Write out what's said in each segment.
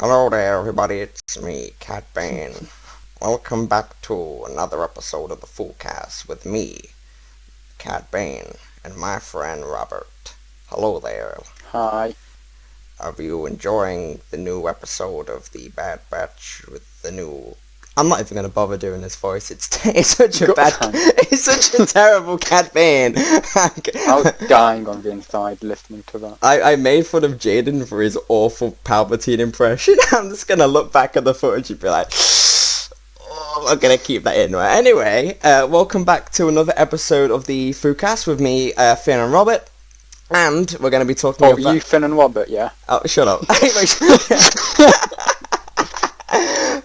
Hello there, everybody. It's me, Cat Bane. Welcome back to another episode of the Foocast with me, Cat Bane, and my friend Robert. Hello there. Hi. Are you enjoying the new episode of the Bad Batch with the new... I'm not even going to bother doing this voice. It's such a it's such a terrible Cat Bane. I was dying on the inside listening to that. I made fun of Jaden for his awful Palpatine impression. I'm just going to look back at the footage and be like, oh, I'm going to keep that in, right? Anyway, welcome back to another episode of the Foocast with me, Finn and Robert. And we're going to be talking about... Oh, you, Finn and Robert, yeah? Oh, shut up.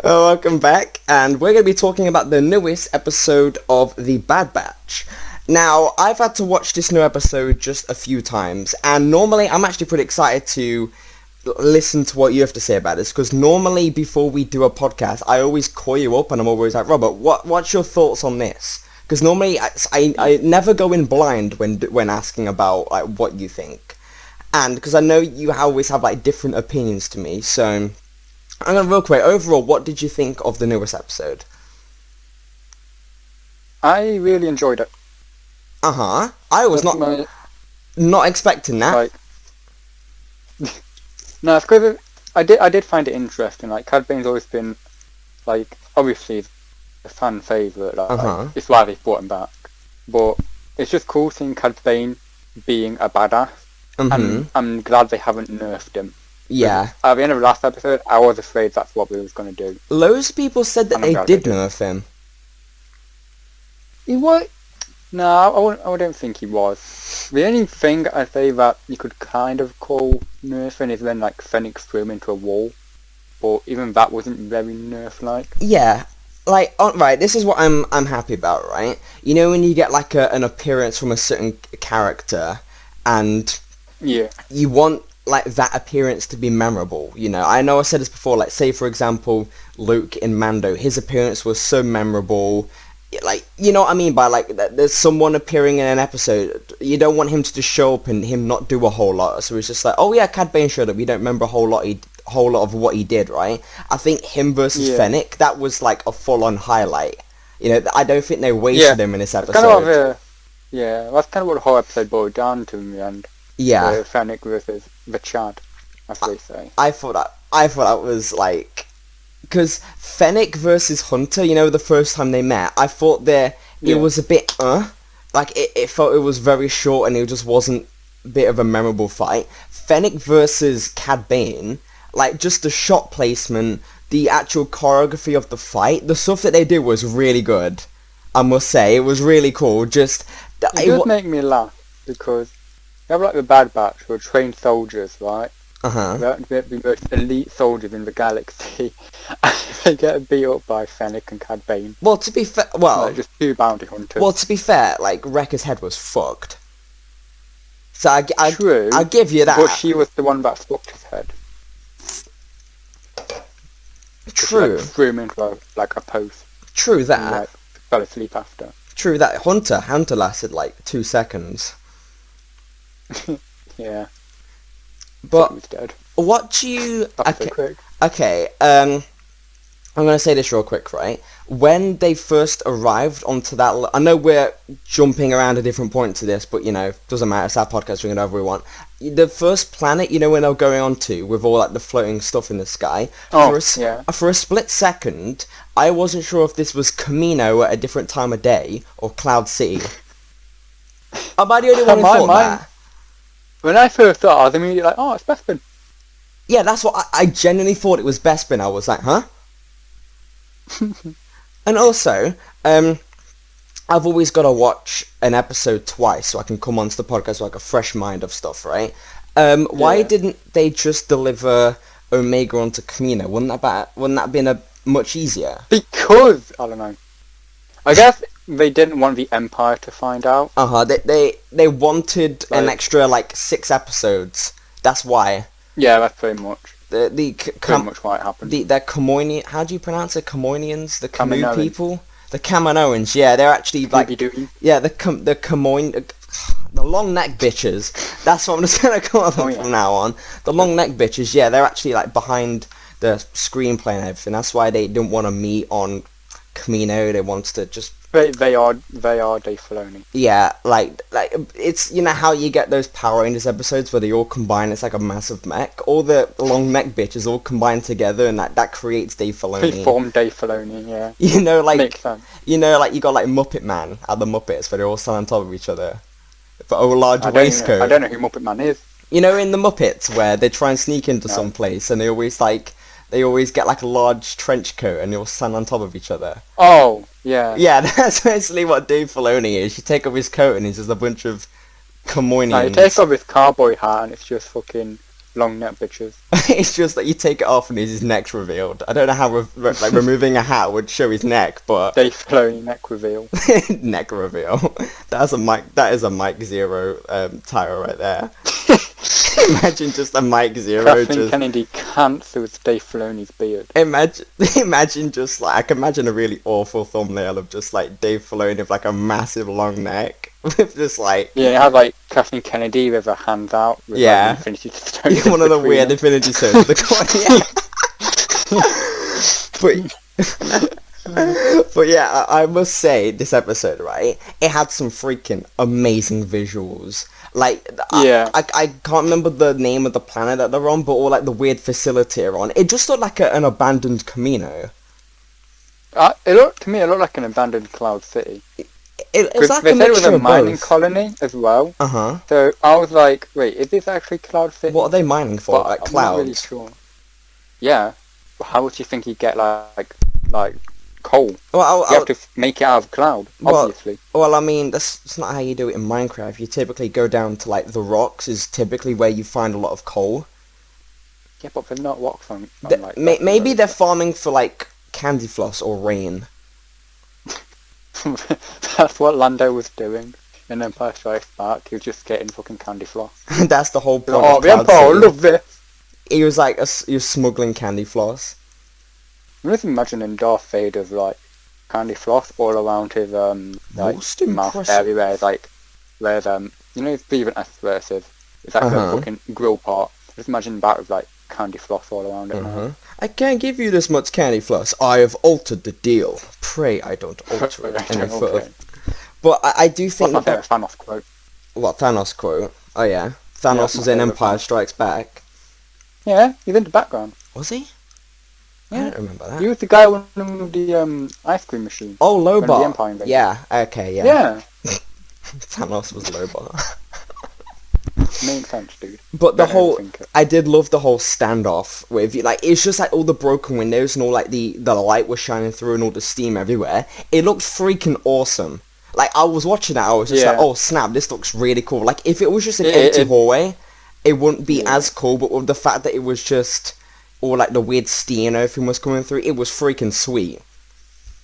Welcome back, and we're going to be talking about the newest episode of The Bad Batch. Now, I've had to watch this new episode just a few times, and normally I'm actually pretty excited to listen to what you have to say about this, because normally before we do a podcast, I always call you up and I'm always like, Robert, what's your thoughts on this? Because normally I never go in blind when asking about like what you think, and because I know you always have like different opinions to me, so... I'm going to real quick, overall, what did you think of the newest episode? I really enjoyed it. Uh-huh. I was not expecting that. No, it's because I did find it interesting. Like, Cad Bane's always been, like, obviously a fan favourite. Like, it's why they brought him back. But it's just cool seeing Cad Bane being a badass. And I'm glad they haven't nerfed him. Yeah. At the end of the last episode, I was afraid that's what we was going to do. Loads of people said that they did nerf him. He was... No, I don't think he was. The only thing I say that you could kind of call nerfing is when, like, Fennec threw him into a wall. But even that wasn't very nerf-like. Yeah. Like, right, this is what I'm happy about, right? You know when you get, like, an appearance from a certain character, and... Yeah. You want... like that appearance to be memorable, you know. I know I said this before, like say for example Luke in Mando, his appearance was so memorable, like, you know what I mean by like there's someone appearing in an episode, you don't want him to just show up and him not do a whole lot, so it's just like, oh yeah, Cad Bane showed up, you don't remember a whole lot of what he did, right? I think him versus Fennec, that was like a full-on highlight, you know. I don't think they wasted him in this episode. That's kind of what the whole episode boiled down to in the end. Yeah. Fennec versus the Chad, as they say. I thought that was like, because Fennec versus Hunter, you know, the first time they met, I thought it was a bit like it felt it was very short and it just wasn't a bit of a memorable fight. Fennec versus Cad Bane, like just the shot placement, the actual choreography of the fight, the stuff that they did was really good. I must say, it was really cool. Just it did make me laugh because. You have like the Bad Batch, who are trained soldiers, right? They're the most elite soldiers in the galaxy, and they get beat up by Fennec and Cad Bane. Well, to be fair, like just two bounty hunters. Well, to be fair, like Wrecker's head was fucked. So True, I give you that. But she was the one that fucked his head. True. She, like, threw him into a post. True that. And, like, fell asleep after. True that. Hunter lasted like 2 seconds. Yeah. But was dead. What do you... So quick. Okay, I'm going to say this real quick, right? When they first arrived onto that... I know we're jumping around a different point to this, but, you know, doesn't matter. It's our podcast. We can do whatever we want. The first planet, you know, when they're going on to, with all, like, the floating stuff in the sky, for a split second, I wasn't sure if this was Camino at a different time of day or Cloud City. Am I the only one who thought that? When I first saw it, I was immediately like, oh, it's Bespin. Yeah, that's what I genuinely thought it was Bespin. I was like, huh? And also, I've always got to watch an episode twice so I can come onto the podcast with like a fresh mind of stuff, right? Why didn't they just deliver Omega onto Camino? Wouldn't that have been much easier? Because, I don't know. I guess they didn't want the Empire to find out. They wanted an extra like 6 episodes. That's why. Yeah, that's pretty much. Pretty much why it happened. They're Camoinian. How do you pronounce it? Camoinians, the canoe Kaminoans. people, the Kaminoans. Yeah, they're actually like the Camoin. The long neck bitches. That's what I'm just gonna call them from now on. The long neck bitches. Yeah, they're actually like behind the screenplay and everything. That's why they didn't want to meet on Camino. They wanted to just... They are Dave Filoni. Yeah, like it's, you know how you get those Power Rangers episodes where they all combine, it's like a massive mech? All the long neck bitches all combine together, and that creates Dave Filoni. They form Dave Filoni, yeah. You know, like... Makes sense. You know, like, you got, like, Muppet Man at the Muppets, where they all stand on top of each other. But a large waistcoat. I don't know who Muppet Man is. You know, in the Muppets, where they try and sneak into some place, and they always get, like, a large trench coat, and they all stand on top of each other. Oh, yeah. Yeah, that's basically what Dave Filoni is. You take off his coat, and he's just a bunch of Camoinians. No, you take off his cowboy hat, and it's just fucking long neck bitches. It's just that you take it off, and his neck's revealed. I don't know how, like, removing a hat would show his neck, but... Dave Filoni neck reveal. Neck reveal. That is a Mike Zero tire right there. Imagine just a Mike Zero. Kathleen Kennedy cancels Dave Filoni's beard. Imagine just like, I can imagine a really awful thumbnail of just like Dave Filoni with like a massive long neck with just like... Yeah, it had like Kathleen Kennedy with her hands out with like, Infinity Stones. One of the weird them. Infinity Stones. But yeah, I must say, this episode, right, it had some freaking amazing visuals. Like, yeah. I can't remember the name of the planet that they're on, but all like the weird facility they're on. It just looked like an abandoned Camino. It looked like an abandoned Cloud City. It's like they a said it was mixture a of mining both. colony as well. Uh-huh. So I was like, wait, is this actually Cloud City? What are they mining for? But like I'm clouds? not really sure. Yeah. Well, how would you think you'd get like coal? Well, you have to make it out of cloud, obviously. Well, I mean, that's not how you do it in Minecraft. You typically go down to like the rocks is typically where you find a lot of coal. Yeah, but they're not rocks on like maybe they're farming for like candy floss or rain. That's what Lando was doing in Empire Strikes Back. He was just getting fucking candy floss. That's the whole point. Oh, the Empire, love this. He was like, he was smuggling candy floss. I'm just imagining Darth Vader's like candy floss all around his like mouth area where you know his breathing aspirated. It's like a fucking grill part. Just imagine that with like candy floss all around it. Now. I can't give you this much candy floss. I have altered the deal. Pray I don't alter it any further. But I do think What's my favourite Thanos quote? What Thanos quote? Oh yeah, Thanos was in Empire Strikes Back. Yeah, he's in the background. Was he? Yeah. I don't remember that. He was the guy with the ice cream machine. Oh, Lobot. The yeah, okay, yeah. Yeah. Thanos was Lobot. Makes sense, dude. But I did love the whole standoff with, like, it's just like all the broken windows and all like the light was shining through and all the steam everywhere. It looked freaking awesome. Like, I was watching that, I was just like, oh snap, this looks really cool. Like, if it was just an empty hallway, it wouldn't be as cool, but with the fact that it was just all like the weird steam and everything was coming through, it was freaking sweet.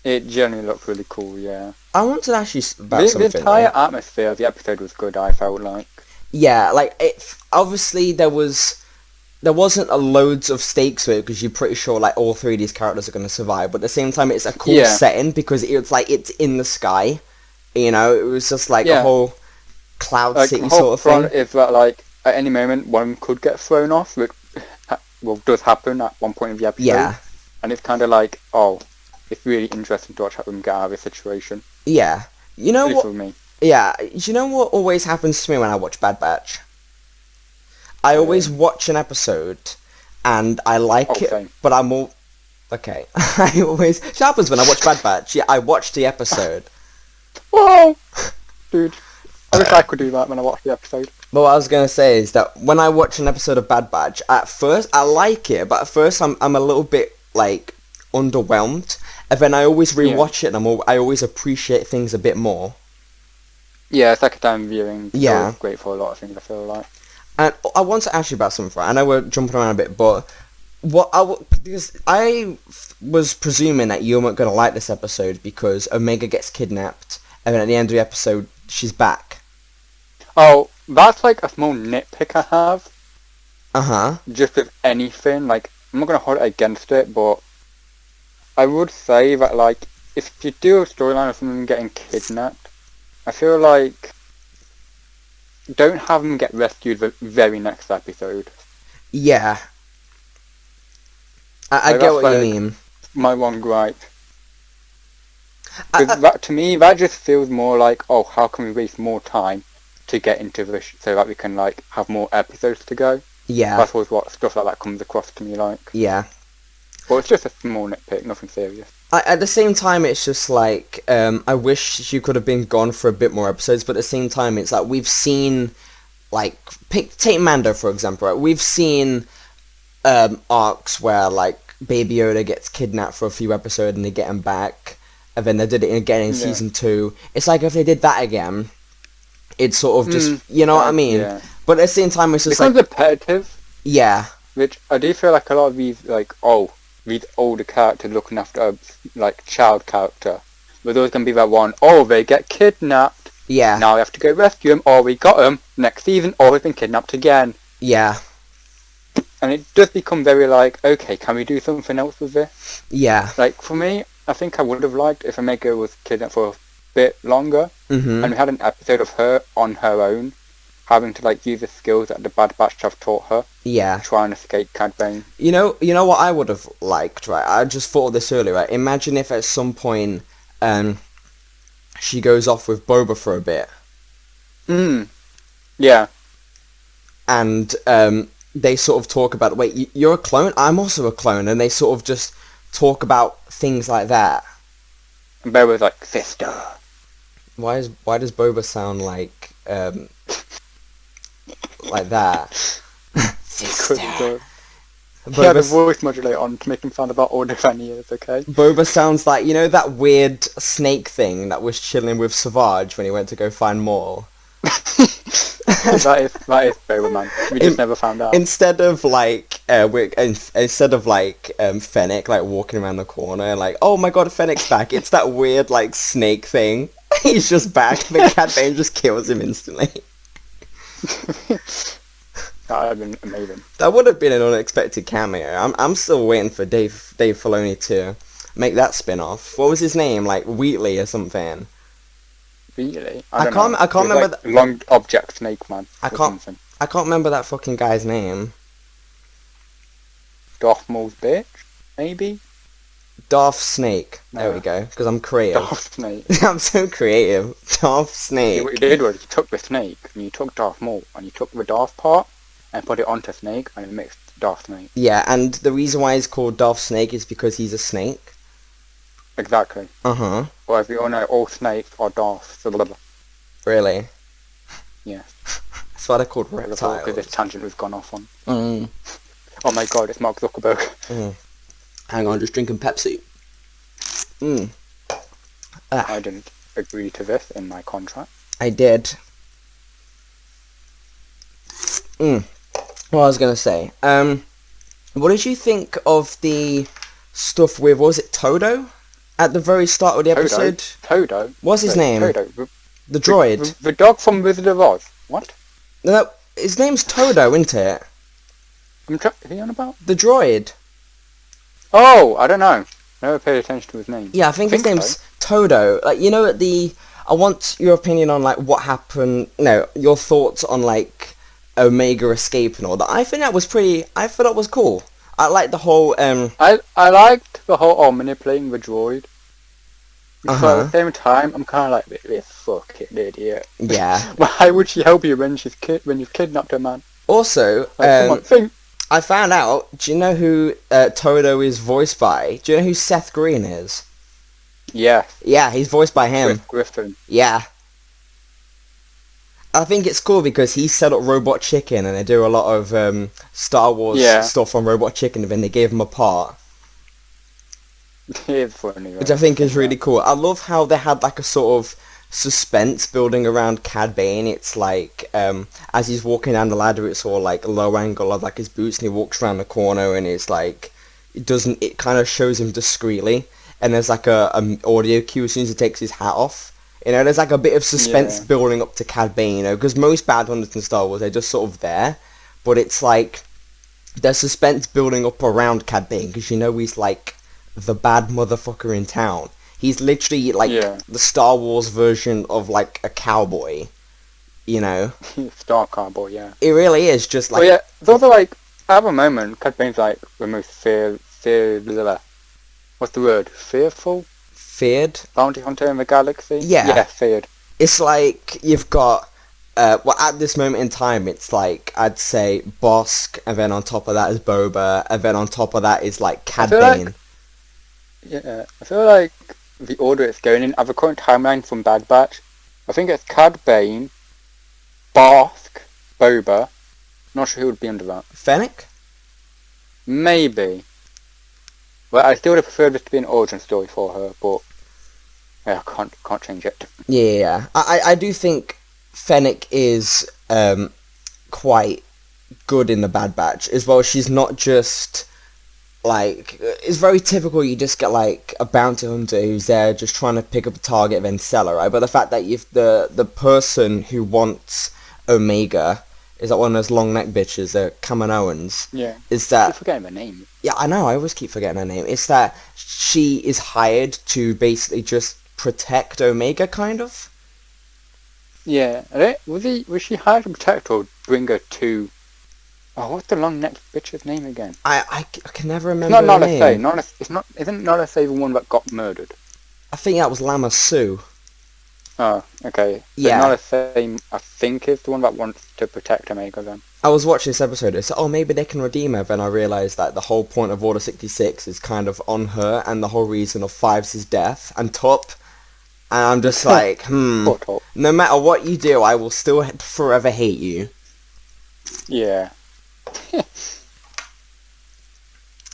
It generally looked really cool, yeah. I wanted to actually about something. The entire atmosphere of the episode was good, I felt like. Yeah, like, obviously there wasn't loads of stakes to it, because you're pretty sure, like, all three of these characters are going to survive, but at the same time, it's a cool setting, because it's, like, it's in the sky, you know, it was just, like, a whole cloud city the sort of thing. Is that, like, at any moment, one could get thrown off, which, does happen at one point of the episode. Yeah. And it's kind of like, oh, it's really interesting to watch how them get out of this situation. Yeah. You know what? With me. Yeah, you know what always happens to me when I watch Bad Batch? I always watch an episode, and I like it, but I'm all... Okay. It happens when I watch Bad Batch. Yeah, I watch the episode. Whoa! Dude, I wish I could do that when I watch the episode. But what I was going to say is that when I watch an episode of Bad Batch, at first, I like it, but at first I'm a little bit, like, underwhelmed. And then I always rewatch it, and I always appreciate things a bit more. Yeah, second time viewing is great for a lot of things, I feel like. And I want to ask you about something. I know we're jumping around a bit, but because I was presuming that you weren't going to like this episode because Omega gets kidnapped, and then at the end of the episode, she's back. Oh, that's like a small nitpick I have. Uh-huh. Just with anything, like, I'm not going to hold it against it, but I would say that, like, if you do a storyline of someone getting kidnapped, I feel like don't have them get rescued the very next episode. Yeah. I get what you mean. My one gripe. That, to me, that just feels more like, oh, how can we waste more time to get into this so that we can like have more episodes to go? Yeah. That's always what stuff like that comes across to me like. Yeah. Well, it's just a small nitpick, nothing serious. At the same time, it's just like, I wish she could have been gone for a bit more episodes, but at the same time, it's like we've seen, like, take Mando, for example, right? We've seen arcs where, like, Baby Yoda gets kidnapped for a few episodes and they get him back, and then they did it again in season 2. It's like if they did that again, it's sort of just, you know what I mean? Yeah. But at the same time, it's just like... It becomes repetitive. Yeah. Which I do feel like a lot of these, like, these older characters looking after a, like, child character. There's always going to be that one, they get kidnapped. Yeah. Now we have to go rescue him, or we got him next season, or we've been kidnapped again. Yeah. And it does become very like, okay, can we do something else with this? Yeah. Like, for me, I think I would have liked if Omega was kidnapped for a bit longer, and we had an episode of her on her own, having to, like, use the skills that the Bad Batch have taught her. Yeah. To try and escape Cad Bane. You know what I would have liked, right? I just thought of this earlier, right? Imagine if at some point, she goes off with Boba for a bit. Yeah. And, they sort of talk about, wait, you're a clone? I'm also a clone. And they sort of just talk about things like that. And Boba's like, sister. Why does Boba sound like that? Sister. He had a voice modulator on to make him sound about older than he is, okay? Boba sounds like, you know that weird snake thing that was chilling with Savage when he went to go find Maul? that is Boba, man. We just never found out. Instead of like Fennec like walking around the corner like, oh my god, Fennec's back, it's that weird like snake thing. He's just back. The Cad Bane just kills him instantly. That would have been amazing. That would have been an unexpected cameo. I'm still waiting for Dave Filoni to make that spin-off. What was his name? Like Wheatley or something. Really? I can't remember like long object snake man. I can't remember that fucking guy's name. Darth Maul's bitch, maybe. Darth Snake. There we go. Because I'm creative. Darth Snake. I'm so creative. Darth Snake. What you did was you took the snake and you took Darth Maul and you took the Darth part and put it onto Snake and it makes Darth Snake. Yeah, and the reason why he's called Darth Snake is because he's a snake. Exactly. Uh-huh. Well, as we all know, all snakes are Darth. Really? Yeah. That's why they're called reptiles. Because this tangent we've gone off on. Mm. Oh my god, it's Mark Zuckerberg. Hang on, just drinking Pepsi. I didn't agree to this in my contract. I did. What I was going to say. What did you think of the stuff with, what was it, Todo? At the very start of the episode? Todo? What's his name? Todo. The droid. The dog from Wizard of Oz. What? No, his name's Todo, isn't it? Is he on about? The droid. Oh, I don't know. Never paid attention to his name. Yeah, I think his name's Todo. Like, you know, I want your opinion on, like, what happened, your thoughts on, like, Omega escape and all that. I think that was I thought that was cool. I liked the whole, I liked the whole, manipulating the droid. But at the same time, I'm kind of like, this fucking idiot. Yeah. Why would she help you when you've kidnapped her, man? Also, come on, think. I found out, do you know who Todo is voiced by? Do you know who Seth Green is? Yeah. Yeah, he's voiced by him. Griffin. Yeah. I think it's cool because he set up Robot Chicken and they do a lot of Star Wars stuff on Robot Chicken and then they gave him a part. He is funny. Which I think is really cool. I love how they had like a sort of suspense building around Cad Bane. It's like as he's walking down the ladder, it's all like low angle of like his boots and he walks around the corner and it's like it kind of shows him discreetly and there's like a audio cue as soon as he takes his hat off. You know, there's like a bit of suspense building up to Cad Bane, you know, because most bad hunters in Star Wars, they're just sort of there, but it's like there's suspense building up around Cad Bane because you know he's like the bad motherfucker in town. He's literally like the Star Wars version of like a cowboy, you know. Star cowboy, yeah. It really is just like. Well, yeah, it's also like at the moment, Cad Bane's like the most what's the word? Fearful? Feared? Bounty hunter in the galaxy? Yeah. Yeah, feared. It's like you've got, well, at this moment in time, it's like, I'd say Bosk, and then on top of that is Boba, and then on top of that is like Cad Bane. I feel like the order it's going in, at the current timeline from Bad Batch, I think it's Cad Bane, Bosk, Boba. Not sure who would be under that. Fennec? Maybe. Well, I still would have preferred this to be an origin story for her, but yeah, I can't change it. Yeah. I do think Fennec is quite good in the Bad Batch as well. She's not just like, it's very typical you just get like a bounty hunter who's there just trying to pick up a target and then sell her, right? But the fact that if the person who wants Omega is like one of those long neck bitches, Kaminoans. Yeah. Is that... I keep forgetting her name. Yeah, I know, I always keep forgetting her name. It's that she is hired to basically just protect Omega, kind of? Yeah. Was she hired to protect or bring her to... Oh, what's the long neck bitch's name again? I can never remember her name. Isn't Nala Say the one that got murdered? I think that was Lama Su. Oh, okay. Yeah. Nala Say, I think, is the one that wants to protect Omega then. I was watching this episode, I said, oh, maybe they can redeem her, then I realised that the whole point of Order 66 is kind of on her, and the whole reason of Fives' death, and Top. And I'm just like, no matter what you do, I will still forever hate you. Yeah.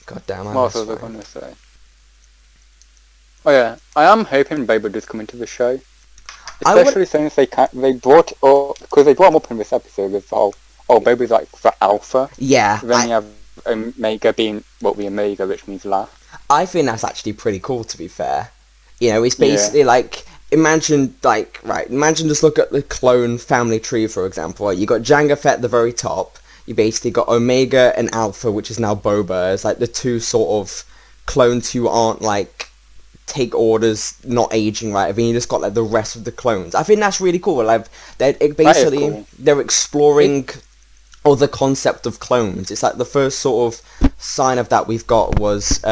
God damn, what else was I going to say? Oh yeah, I am hoping Boba does come into the show. Especially since they brought up, because they brought him up in this episode with the whole, Boba's like the alpha. Yeah. Then you have Omega being, the Omega, which means last. I think that's actually pretty cool, to be fair. You know, it's basically like, imagine just look at the clone family tree, for example. You got Jango Fett at the very top. You basically got Omega and Alpha, which is now Boba, as like the two sort of clones who aren't like take orders, not aging, right? I mean, you just got like the rest of the clones. I think that's really cool. Like they're exploring all the concept of clones. It's like the first sort of sign of that we've got was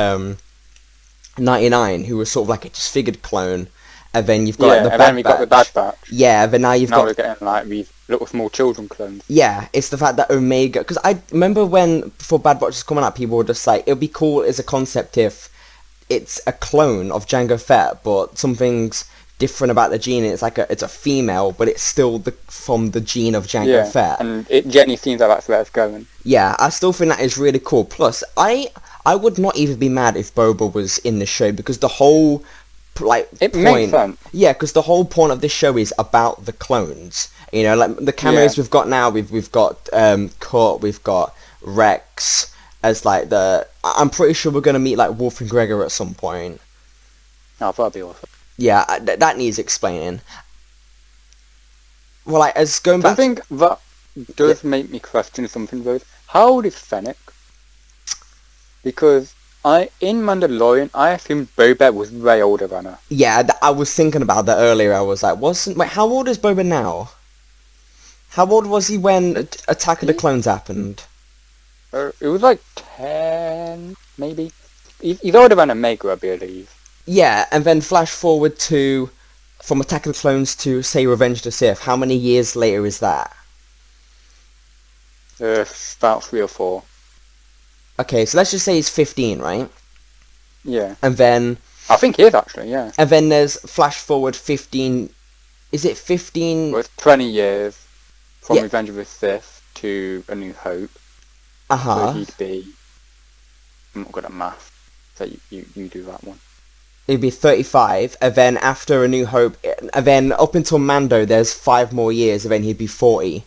99, who was sort of like a disfigured clone. And then you've got like, the Bad Batch. Got the Bad Batch. Yeah, but now we're getting like these little small children clones. Yeah, it's the fact that Omega... Because I remember before Bad Batch was coming out, people were just like, it would be cool as a concept if it's a clone of Jango Fett, but something's different about the gene. It's like it's a female, but it's still from the gene of Jango Fett. And it genuinely seems like that's where it's going. Yeah, I still think that is really cool. Plus, I would not even be mad if Boba was in the show, because the whole... it makes sense. Yeah, because the whole point of this show is about the clones. You know, like the cameos we've got now, we've got Kurt, we've got Rex as like I'm pretty sure we're gonna meet like Wolf and Gregor at some point. Oh, that'd be awesome. Yeah, that needs explaining. Well, like as going back, something that does make me question something though. How old is Fennec? Because in Mandalorian, I assumed Boba was way older than her. Yeah, I was thinking about that earlier. I was like, wait, how old is Boba now? How old was he when Attack of the Clones happened? It was like 10, maybe. He's older than Omega, I believe. Yeah, and then flash forward to, from Attack of the Clones to, say, Revenge of the Sith. How many years later is that? About 3 or 4. Okay, so let's just say he's 15, right? Yeah. And then... I think he is, actually, yeah. And then there's flash forward 15... Is it 15... Well, it's 20 years from Revenge of the Sith to A New Hope. Uh-huh. So he'd be... I'm not good at math, so you do that one. He'd be 35, and then after A New Hope... And then up until Mando, there's 5 more years, and then he'd be 40.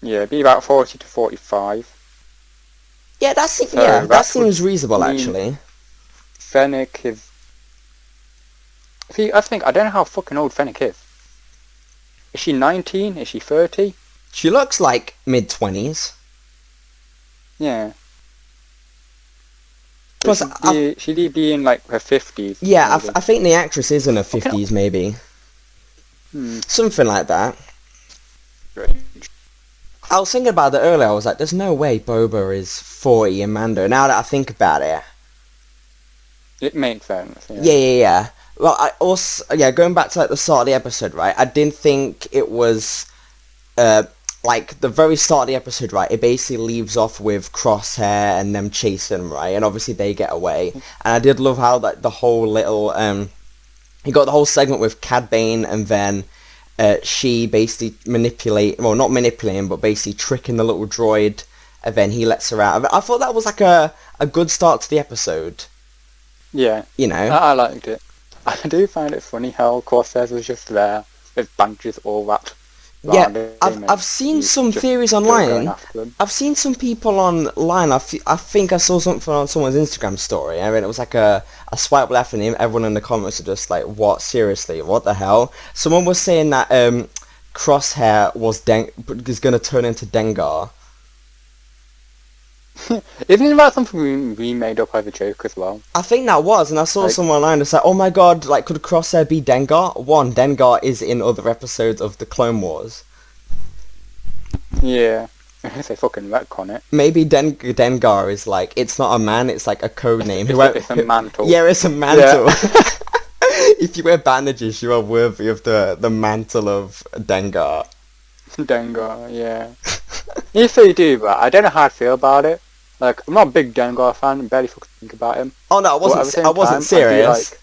Yeah, it'd be about 40 to 45. Yeah, that seems reasonable, actually. Fennec is... See, I don't know how fucking old Fennec is. Is she 19? Is she 30? She looks like mid-20s. Yeah. Plus, she'd be in, like, her 50s. Yeah, I think the actress is in her 50s, maybe. Something like that. Strange. I was thinking about it earlier. I was like, there's no way Boba is 40 and Mando. Now that I think about it. It makes sense. Yeah. Well, I also, going back to like the start of the episode, right? I didn't think it was, like the very start of the episode, right? It basically leaves off with Crosshair and them chasing them, right? And obviously they get away. And I did love how like the whole little, you got the whole segment with Cad Bane, and then she basically not manipulating, but basically tricking the little droid, and then he lets her out. I thought that was like a good start to the episode. Yeah. You know? I liked it. I do find it funny how Corsair was just there with bandages all wrapped. Yeah, I've seen some theories online. I've seen some people online. I think I saw something on someone's Instagram story. I mean, it was like a swipe left, and everyone in the comments are just like, "What? Seriously? What the hell?" Someone was saying that Crosshair is going to turn into Dengar. Isn't that something we made up as a joke as well? I think that was, and I saw someone online that's like, "Oh my god, like, could Crosshair be Dengar?" One, Dengar is in other episodes of the Clone Wars. Yeah, they fucking retcon it. Maybe Dengar is like, it's not a man, it's like a code name. It's a mantle. Yeah, it's a mantle. Yeah. If you wear bandages, you are worthy of the mantle of Dengar. Dengar, yeah. Yes, they do, but I don't know how I feel about it. Like, I'm not a big Dengar fan. I barely fucking think about him. Oh no, I wasn't serious.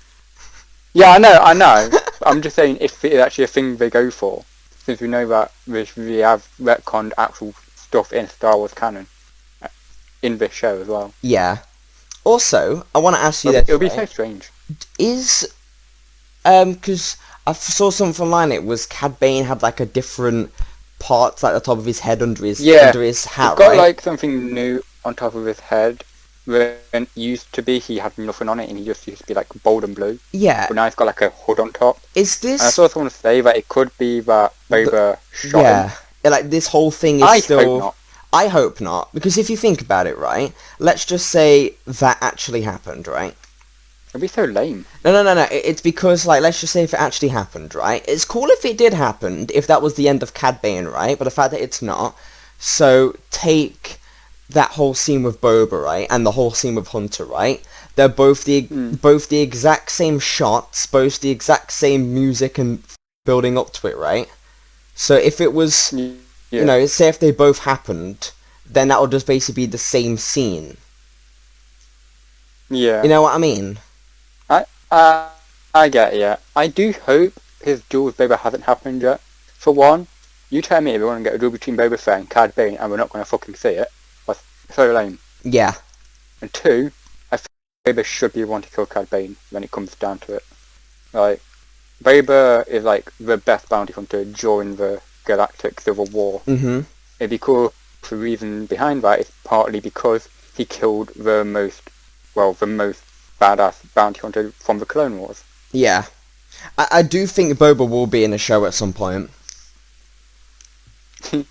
Yeah, I know. I'm just saying if it's actually a thing they go for, since we know that we have retconned actual stuff in Star Wars canon in this show as well. Yeah. Also, I want to ask you this. It'll be so strange. Because I saw something online. It was Cad Bane had like a different part, like the top of his head under his hat. He's got like something new on top of his head. When it used to be, he had nothing on it, and he just used to be like bold and blue. Yeah. But now he's got like a hood on top. Is this? And I saw someone say that it could be that Boba shot him. Like this whole thing is still. Hope not. I hope not, because if you think about it, right? Let's just say that actually happened, right? It'd be so lame. No. It's because, like, let's just say if it actually happened, right? It's cool if it did happen, if that was the end of Cad Bane, right? But the fact that it's not. So, take that whole scene with Boba, right? And the whole scene with Hunter, right? They're both the exact same shots, both the exact same music and building up to it, right? So, if it was, you know, say if they both happened, then that would just basically be the same scene. Yeah. You know what I mean? I get it, yeah. I do hope his duel with Boba hasn't happened yet. For one, you tell me we want to get a duel between Boba Fett and Cad Bane and we're not going to fucking see it. That's so lame. Yeah. And two, I think Boba should be the one to kill Cad Bane when it comes down to it. Like, Boba is like the best bounty hunter during the Galactic Civil War. Mm-hmm. It'd be cool. The reason behind that is partly because he killed the most badass bounty hunter from the Clone Wars. Yeah. I do think Boba will be in the show at some point. He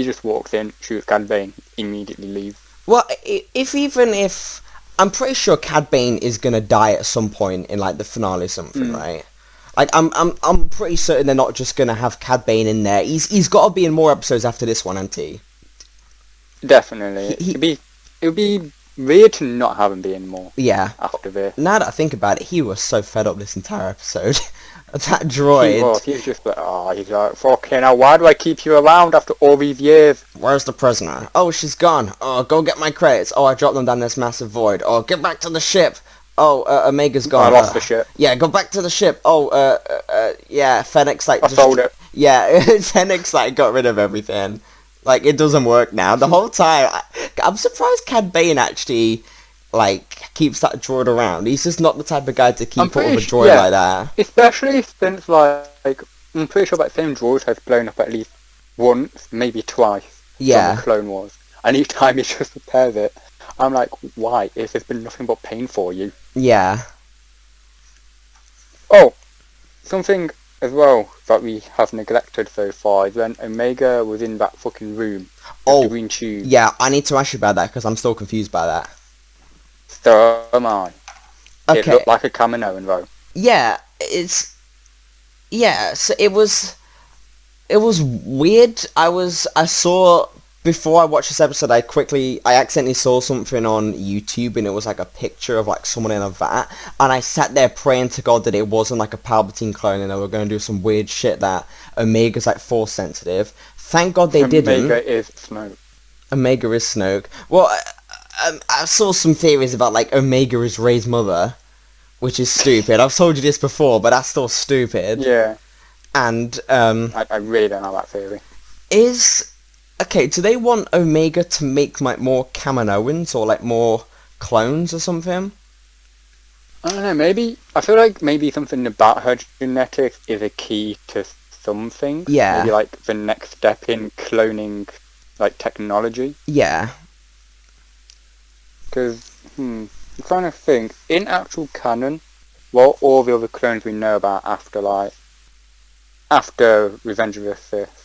just walks in, shoots Cad Bane, immediately leaves. Well, if I'm pretty sure Cad Bane is gonna die at some point in like the finale or something, right? Like I'm pretty certain they're not just gonna have Cad Bane in there. He's got to be in more episodes after this one, hasn't he? Definitely. It would be weird to not have him be in more. Yeah. After this. Now that I think about it, he was so fed up this entire episode. That droid. He was just like, he's like, fucking hell, why do I keep you around after all these years? Where's the prisoner? Oh, she's gone. Oh, go get my credits. Oh, I dropped them down this massive void. Oh, get back to the ship. Oh, Omega's gone. I lost the ship. Yeah, go back to the ship. Oh, yeah, Fennec's like... I sold it. Yeah, Fennec's like got rid of everything. Like, it doesn't work now. The whole time, I'm surprised Cad Bane actually, like, keeps that droid around. He's just not the type of guy to keep up with a droid like that. Especially since, like, I'm pretty sure that same droid has blown up at least once, maybe twice. Yeah. From the Clone Wars. And each time he just repairs it. I'm like, why? If there's been nothing but pain for you. Yeah. Oh, something as well that we have neglected so far is when Omega was in that fucking room with the green tube. Yeah, I need to ask you about that because I'm still confused by that. So am I. Okay. It looked like a Kaminoan though. Yeah, so it was... it was weird. I saw, before I watched this episode, I accidentally saw something on YouTube, and it was like a picture of like someone in a vat, and I sat there praying to God that it wasn't like a Palpatine clone and they were going to do some weird shit that Omega's like Force sensitive. Thank God they didn't. Omega is Snoke. Omega is Snoke. Well, I saw some theories about like Omega is Rey's mother, which is stupid. I've told you this before, but that's still stupid. Yeah. And I really don't know that theory. Do they want Omega to make like more Kaminoans or like more clones or something? I don't know, maybe I feel like maybe something about her genetics is a key to something. Yeah. Maybe like the next step in cloning like technology. Yeah. Because I'm trying to think, in actual canon, what all the other clones we know about after Revenge of the Sith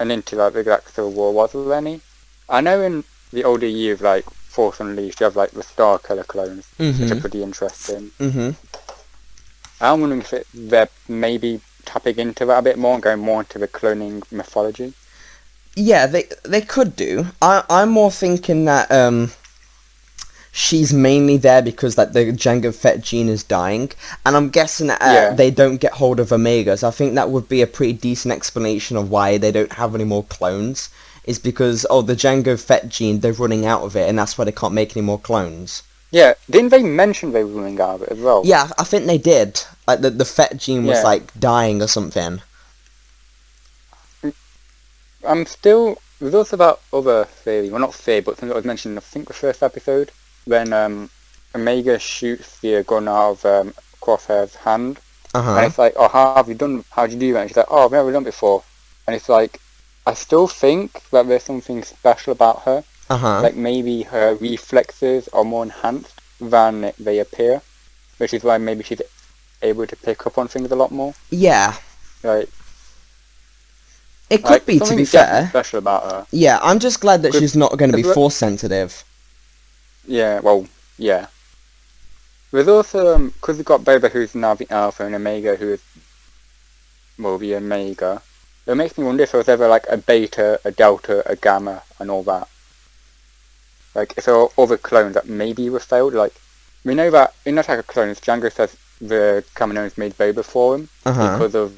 and into like the Galactic Civil War, was there any? I know in the older years, like Force Unleashed, you have like the Star Killer clones, which are pretty interesting. I'm wondering if they're maybe tapping into that a bit more and going more into the cloning mythology. Yeah, they could do. I'm more thinking that she's mainly there because like the Jango Fett gene is dying, and I'm guessing that they don't get hold of Omegas. I think that would be a pretty decent explanation of why they don't have any more clones, is because the Jango Fett gene, they're running out of it, and that's why they can't make any more clones. Yeah, didn't they mention they were running out of it as well? Yeah, I think they did. Like the Fett gene was like dying or something. There's also that other theory, well not theory, but something that was mentioned in I think the first episode, when Omega shoots the gun out of Crosshair's hand, and it's like, how'd you do that? And she's like, I've never done it before. And it's like, I still think that there's something special about her. Like maybe her reflexes are more enhanced than they appear, which is why maybe she's able to pick up on things a lot more. Yeah. Like, it could be, to be fair. Special about her. Yeah, I'm just glad that she's not going to be Force sensitive. Yeah, well, yeah. There's also, because we've got Boba who's now the Alpha and Omega who is, well, the Omega. It makes me wonder if there was ever like a Beta, a Delta, a Gamma, and all that. Like, if there are other clones that maybe were failed, like, we know that in Attack of Clones, Django says the Kaminoans made Boba for him because of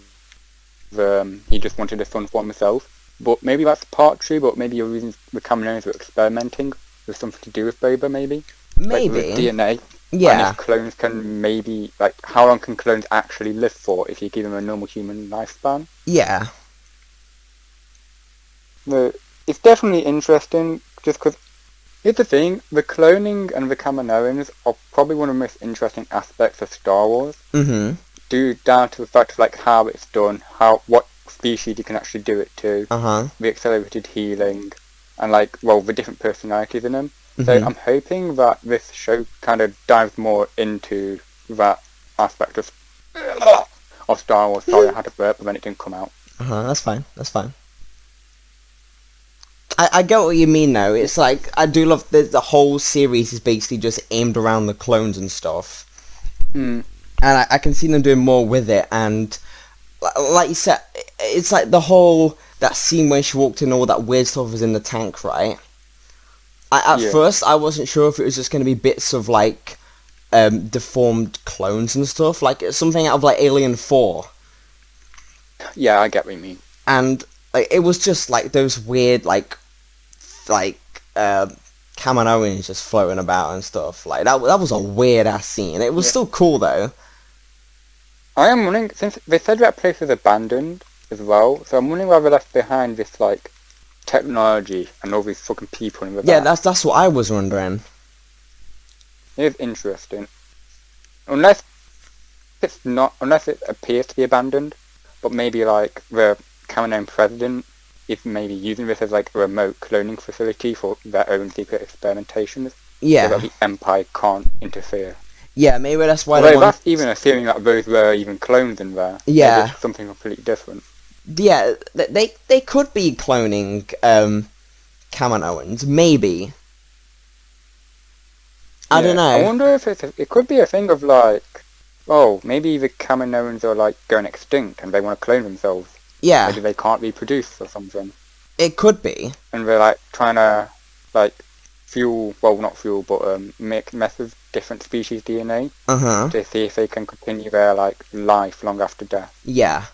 he just wanted a son for himself. But maybe that's part true, but maybe your reasons the Kaminoans were experimenting with something to do with Boba, maybe? Maybe. Like with DNA. Yeah. And if clones can maybe, like, how long can clones actually live for if you give them a normal human lifespan? Yeah. It's definitely interesting, just because, here's the thing, the cloning and the Kaminoans are probably one of the most interesting aspects of Star Wars. Due down to the fact of, like, how it's done, what species you can actually do it to, the accelerated healing, and, like, well, the different personalities in them. So I'm hoping that this show kind of dives more into that aspect of Star Wars. Sorry, I had to burp, but then it didn't come out. That's fine. I get what you mean, though. It's like, I do love the whole series is basically just aimed around the clones and stuff. And I can see them doing more with it, and like you said, it's like that scene when she walked in, all that weird stuff was in the tank, right? At first, I wasn't sure if it was just going to be bits of, like, deformed clones and stuff, like something out of, like, Alien 4. Yeah, I get what you mean. And, like, it was just, like, those weird, Kaminoans just floating about and stuff. Like, that was a weird-ass scene. It was still cool, though. I am wondering, since they said that place was abandoned as well, so I'm wondering why they left behind this, like, technology and all these fucking people in the back. Yeah, that's what I was wondering. It is interesting. Unless it appears to be abandoned, but maybe, like, the Kaminoan president is maybe using this as, like, a remote cloning facility for their own secret experimentations. Yeah. So that the Empire can't interfere. Yeah, maybe that's why that's even assuming that those were even clones in there. Yeah. Maybe it's something completely different. Yeah, they could be cloning Kaminoans, maybe. I don't know. I wonder if it could be a thing of, like, maybe the Kaminoans are, like, going extinct and they want to clone themselves. Yeah. Maybe they can't reproduce or something. It could be. And they're like trying to like not fuel, but mess with different species DNA to see if they can continue their like life long after death. Yeah.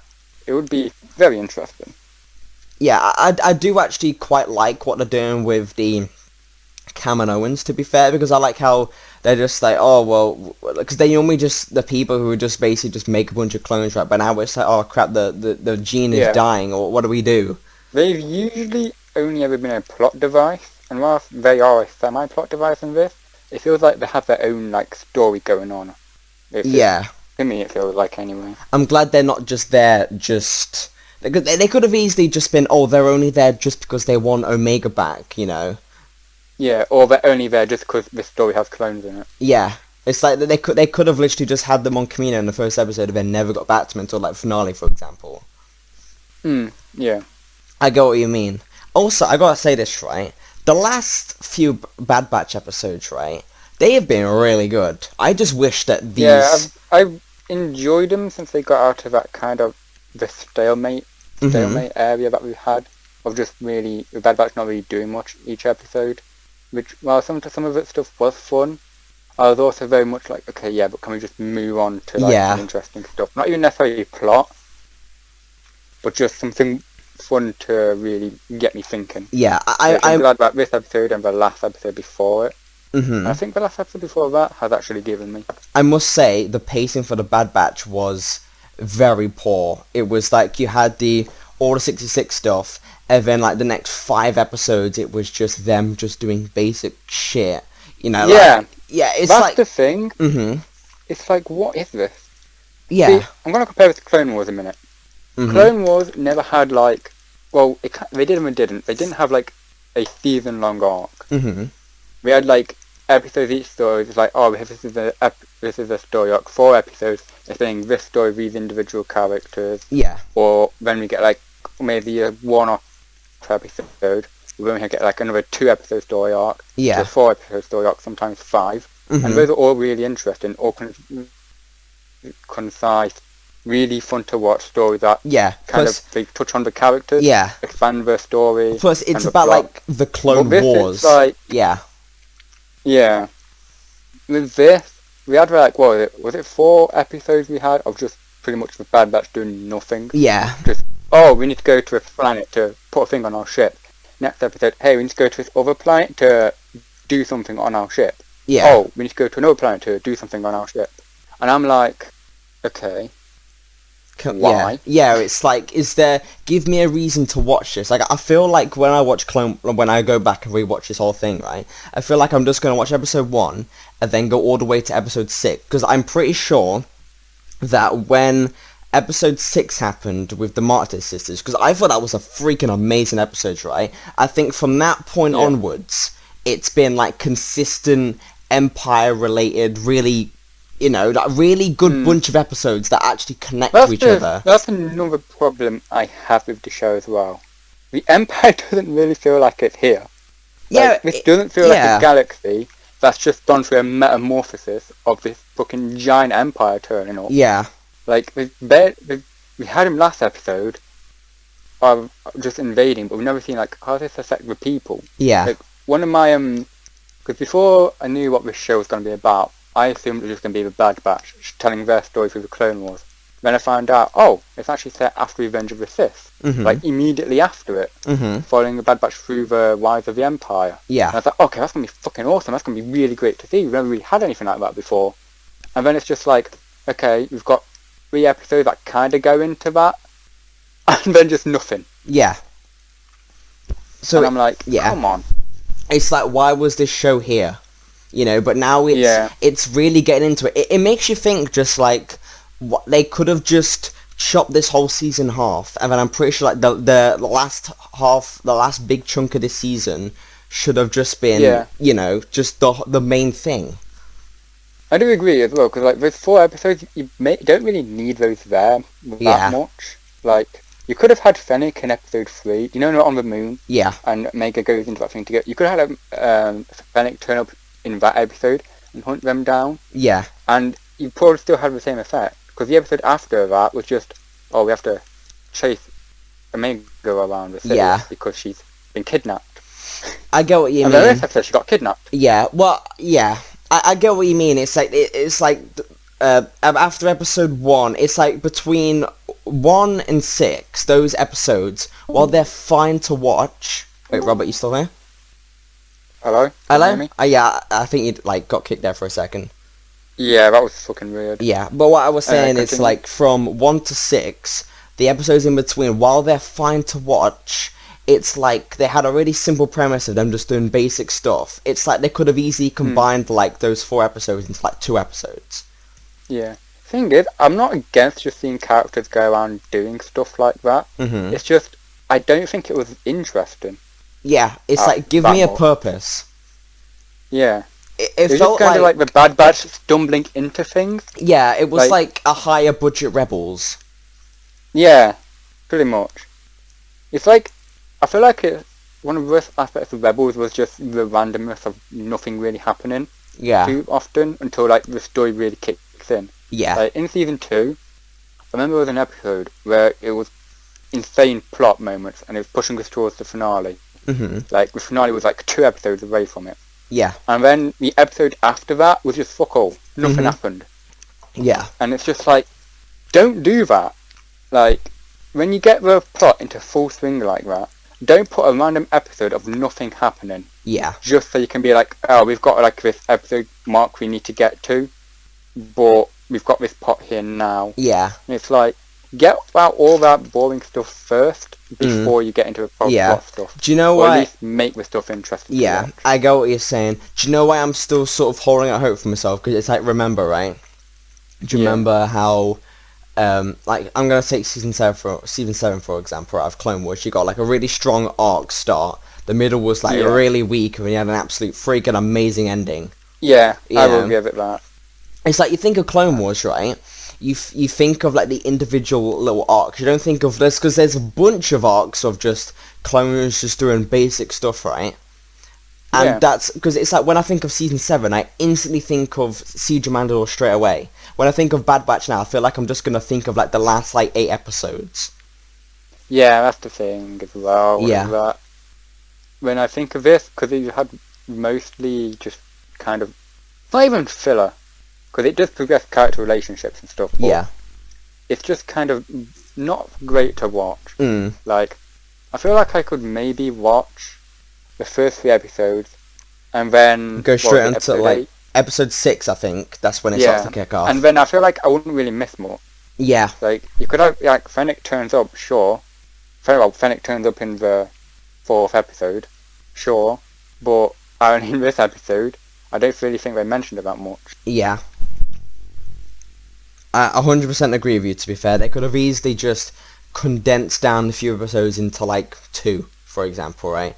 It would be very interesting. Yeah, I do actually quite like what they're doing with the Kaminoans, to be fair, because I like how they're just like, oh, well, because they normally just, the people who just basically just make a bunch of clones, right, but now it's like, oh crap, the gene is dying, or what do we do? They've usually only ever been a plot device, and whilst they are a semi-plot device in this, it feels like they have their own, like, story going on. To me, it feels like, anyway. I'm glad they're not just there, just... They could have easily just been, oh, they're only there just because they want Omega back, you know? Yeah, or they're only there just because this story has clones in it. Yeah. It's like they could have literally just had them on Kamino in the first episode and then never got back to them until, like, finale, for example. Yeah. I get what you mean. Also, I gotta say this, right? The last few Bad Batch episodes, right? They have been really good. I just wish that these... Yeah, I've enjoyed them since they got out of that kind of the stalemate area that we had of just really Bad Batch not really doing much each episode. Which, while some of it stuff was fun, I was also very much like, okay, yeah, but can we just move on to like some interesting stuff? Not even necessarily plot, but just something fun to really get me thinking. Yeah, I'm glad about this episode and the last episode before it. And I think the last episode before that has actually given me. I must say, the pacing for the Bad Batch was very poor. It was like you had the Order 66 stuff, and then like the next 5 episodes, it was just them just doing basic shit. You know? Yeah. It's that's like... the thing. It's like, what is this? Yeah. See, I'm going to compare this to Clone Wars a minute. Clone Wars never had like... Well, they did and didn't. They didn't have like a season-long arc. We had like episodes each story. It's like, oh, this is a story arc. 4 episodes. They're saying this story, these individual characters. Yeah. Or then we get like maybe a 1-off episode. Then we get like another 2-episode story arc. Yeah. A 4-episode story arc, sometimes 5. And those are all really interesting, all concise, really fun to watch stories that they touch on the characters, expand their story. Plus, it's about like the Clone Wars. Like, yeah. With this, we had like, was it 4 episodes we had of just pretty much the Bad Batch doing nothing? Yeah. Just, we need to go to a planet to put a thing on our ship. Next episode, hey, we need to go to this other planet to do something on our ship. Yeah. Oh, we need to go to another planet to do something on our ship. And I'm like, okay, why? Yeah, it's like, give me a reason to watch this. Like, I feel like when I go back and rewatch this whole thing, right, I feel like I'm just going to watch episode 1 and then go all the way to episode 6. Because I'm pretty sure that when episode 6 happened with the Martyr Sisters, because I thought that was a freaking amazing episode, right? I think from that point onwards, it's been like consistent Empire-related, really, that really good bunch of episodes that actually connect to each other. That's another problem I have with the show as well. The Empire doesn't really feel like it's here. This doesn't feel like a galaxy that's just gone through a metamorphosis of this fucking giant empire turning up. Yeah. Like, we had him last episode of just invading, but we've never seen, like, how does this affect the people? Yeah. Like, one of my, because before I knew what this show was going to be about, I assumed it was just going to be the Bad Batch telling their story through the Clone Wars. Then I found out, it's actually set after Revenge of the Sith. Like, immediately after it. Following the Bad Batch through the rise of the Empire. Yeah. And I thought, okay, that's going to be fucking awesome. That's going to be really great to see. We've never really had anything like that before. And then it's just like, okay, we've got 3 episodes that kind of go into that. And then just nothing. Yeah. So and I'm like, come on. It's like, why was this show here? But now it's really getting into it. It makes you think, just like, what they could have just chopped this whole season half, and then I'm pretty sure like the last big chunk of this season should have just been, just the main thing. I do agree as well, because like those 4 episodes, you don't really need those there that much. Like, you could have had Fennec in episode 3, not on the moon. Yeah. And Mega goes into that thing to get. You could have had Fennec turn up in that episode and hunt them down. Yeah. And you probably still have the same effect, because the episode after that was just, we have to chase go around with Sirius Yeah. because she's been kidnapped. I get what you and mean. And then she got kidnapped. Yeah, well, yeah. I get what you mean. It's like after episode 1, it's like between 1 and 6, those episodes, while they're fine to watch... Wait, Robert, you still there? Hello? Hello? Yeah, I think you like got kicked there for a second. Yeah, that was fucking weird. Yeah, but what I was saying is, like, from 1 to 6, the episodes in between, while they're fine to watch, it's like they had a really simple premise of them just doing basic stuff. It's like they could have easily combined, like, those 4 episodes into, like, 2 episodes. Yeah. Thing is, I'm not against just seeing characters go around doing stuff like that. Mm-hmm. It's just, I don't think it was interesting. Yeah, it's like, give me a purpose. Yeah. It was felt just kind of like the Bad Batch stumbling into things. Yeah, it was like a higher budget Rebels. Yeah, pretty much. It's like, I feel like one of the worst aspects of Rebels was just the randomness of nothing really happening. Yeah. Too often until like the story really kicks in. Yeah. Like in season 2, I remember there was an episode where it was insane plot moments and it was pushing us towards the finale. Mm-hmm. Like the finale was like 2 episodes away from it. Yeah. And then the episode after that was just fuck all. Nothing happened. Yeah. And it's just like, don't do that. Like, when you get the plot into full swing like that, don't put a random episode of nothing happening. Yeah. Just so you can be like, oh, we've got like this episode mark we need to get to, but we've got this plot here now. Yeah. And it's like, get out all that boring stuff first before you get into the plot stuff. Do you know why? why? At least make the stuff interesting. Yeah, I get what you're saying. Do you know why I'm still sort of holding out hope for myself? Because it's like, remember, right? Do you remember how, like, I'm going to take season 7 for example, out of Clone Wars. You got like a really strong arc start. The middle was like really weak, and you had an absolute freaking amazing ending. Yeah, I will give it that. It's like, you think of Clone Wars, right? You think of like the individual little arcs. You don't think of this, because there's a bunch of arcs of just Clone Wars just doing basic stuff, right? And that's because it's like, when I think of season 7, I instantly think of Siege of Mandalore straight away. When I think of Bad Batch now, I feel like I'm just gonna think of like the last like 8 episodes. Yeah, that's the thing as well. Yeah. That when I think of this, because you had mostly just kind of not even filler, because it does progress character relationships and stuff. But it's just kind of not great to watch. Like, I feel like I could maybe watch the first 3 episodes and then go straight into like episode 6, I think. That's when it starts to kick off. And then I feel like I wouldn't really miss more. Yeah. Like, you could have, like, Fennec turns up, sure. Well, Fennec turns up in the 4th episode, sure. But only in this episode, I don't really think they mentioned it that much. Yeah. I 100% agree with you, to be fair. They could have easily just condensed down a few episodes into, like, 2, for example, right?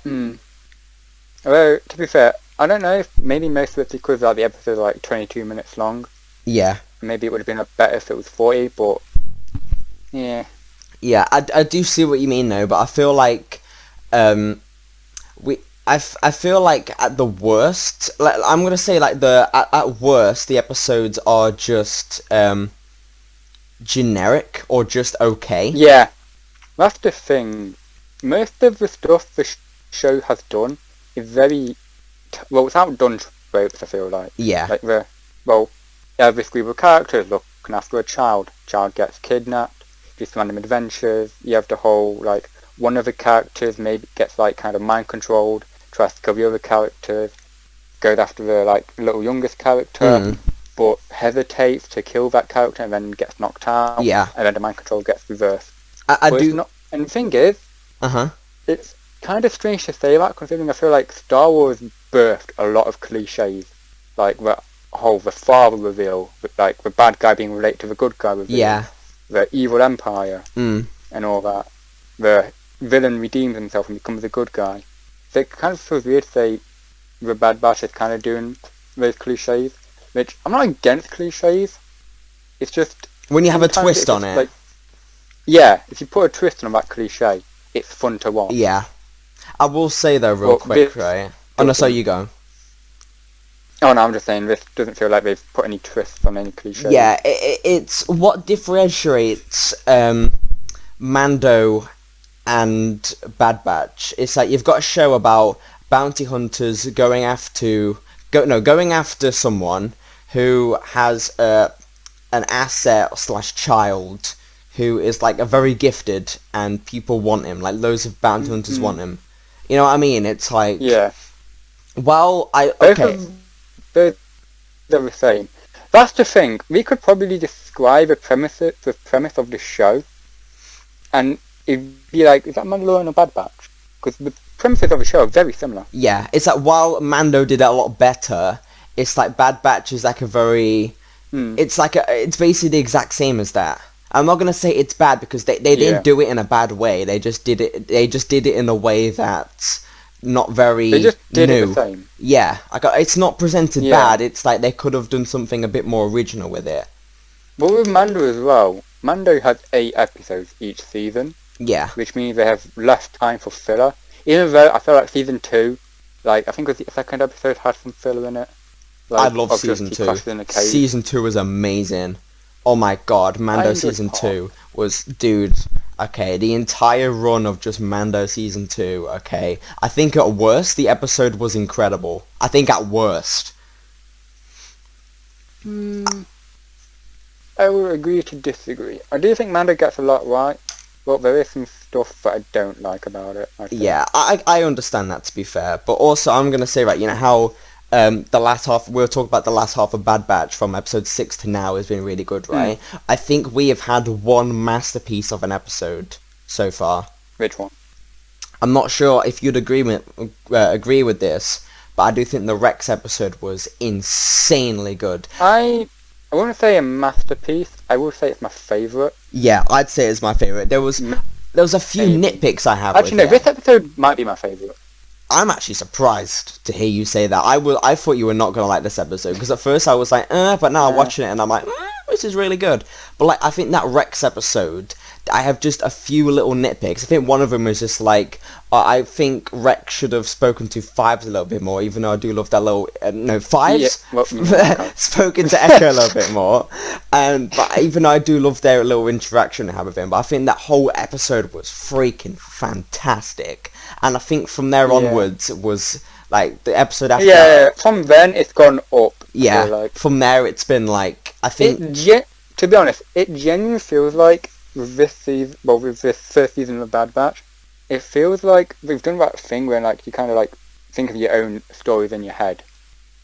Although, to be fair, I don't know if maybe most of it's because like, the episodes are like 22 minutes long. Yeah. Maybe it would have been better if it was 40, but yeah. Yeah, I do see what you mean though, but I feel like I feel like at the worst, like, I'm gonna say like at worst the episodes are just generic or just okay. Yeah, that's the thing. Most of the stuff the show has done is very it's outdone tropes, I feel like. Yeah. Like you have this group of characters looking after a child. Child gets kidnapped, just random adventures. You have the whole, like, one of the characters maybe gets, like, kind of mind controlled, tries to kill the other characters, goes after the, like, little youngest character, but hesitates to kill that character and then gets knocked out. Yeah. And then the mind control gets reversed. I do. And the thing is, it's kind of strange to say that, considering I feel like Star Wars birthed a lot of cliches, like the father reveal, like the bad guy being related to the good guy reveal, the evil empire, and all that. The villain redeems himself and becomes a good guy. So it kind of feels weird to say the Bad Batch is kind of doing those cliches, which I'm not against cliches. It's just when you have a twist on it. Like, yeah, if you put a twist on that cliche, it's fun to watch. Yeah. I will say though, real quick, right? Oh no, so you go. Oh no, I'm just saying this doesn't feel like they've put any twists on any cliches. Yeah, it's what differentiates Mando and Bad Batch. It's like you've got a show about bounty hunters going after someone who has an asset slash child who is like a very gifted, and people want him. Like loads of bounty hunters want him. You know what I mean? It's like Well, they're the same. That's the thing. We could probably describe the premise of the show, and it'd be like, is that Mandalorian or Bad Batch? Because the premises of the show are very similar. Yeah, it's like while Mando did it a lot better, it's like Bad Batch is like a very... It's basically the exact same as that. I'm not gonna say it's bad because they didn't do it in a bad way. They just did it in a way that's not very new. They just did it the same. Yeah, it's not presented bad. It's like they could have done something a bit more original with it. But with Mando as well, Mando has 8 episodes each season. Yeah. Which means they have less time for filler. Even though I feel like season 2, like I think it was the second episode had some filler in it. Like, I love season 2. Season 2 was amazing. Oh my god, Mando season 2 was, dude, okay, the entire run of just Mando season 2, okay. I think at worst, the episode was incredible. I think at worst. I will agree to disagree. I do think Mando gets a lot right, but there is some stuff that I don't like about it. Yeah, I understand that, to be fair, but also I'm going to say, right, you know how... the last half, we'll talk about the last half of Bad Batch from episode 6 to now has been really good, right? I think we have had one masterpiece of an episode so far. Which one? I'm not sure if you'd agree with this, but I do think the Rex episode was insanely good. I wouldn't say a masterpiece. I will say it's my favourite. Yeah, I'd say it's my favourite. There was a few nitpicks I have. Actually, no, this episode might be my favourite. I'm actually surprised to hear you say that. I thought you were not going to like this episode, because at first I was like, but now I'm watching it and I'm like, this is really good. But like, I think that Rex episode, I have just a few little nitpicks. I think one of them is just like, I think Rex should have spoken to Fives a little bit more, even though I do love that little, Fives? Yeah, spoken to Echo a little bit more. But even though I do love their little interaction they have with him, but I think that whole episode was freaking fantastic. And I think from there onwards, it was, like, the episode after... Yeah, from then, it's gone up. Yeah, like, from there, it's been, like, I think... to be honest, it genuinely feels like, with this season, with this first season of Bad Batch, it feels like we've done that thing where, like, you kind of, like, think of your own stories in your head.